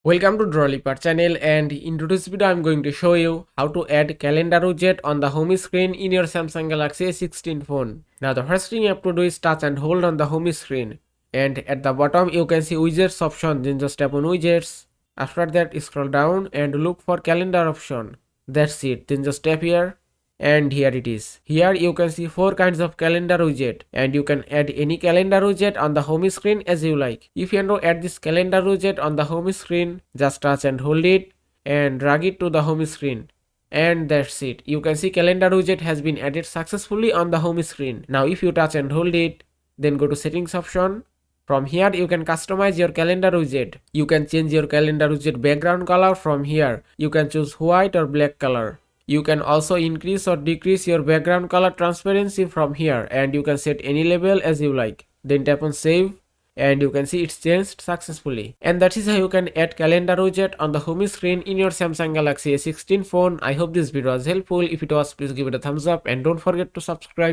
Welcome to Drawlipart channel, and in today's video I'm going to show you how to add calendar widget on the home screen in your Samsung Galaxy A16 phone. Now the first thing you have to do is touch and hold on the home screen, and at the bottom you can see widgets option. Then just tap on widgets. After that scroll down and look for calendar option. That's it. Then just tap here. And here it is. Here you can see 4 kinds of calendar widget, and you can add any calendar widget on the home screen as you like. If you want to add this calendar widget on the home screen, just touch and hold it and drag it to the home screen. And that's it. You can see calendar widget has been added successfully on the home screen. Now if you touch and hold it, then go to settings option. From here you can customize your calendar widget. You can change your calendar widget background color from here. You can choose white or black color. You can also increase or decrease your background color transparency from here, and you can set any level as you like. Then tap on save, and you can see it's changed successfully. And that is how you can add calendar widget on the home screen in your Samsung Galaxy A16 phone. I hope this video was helpful. If it was, please give it a thumbs up and don't forget to subscribe.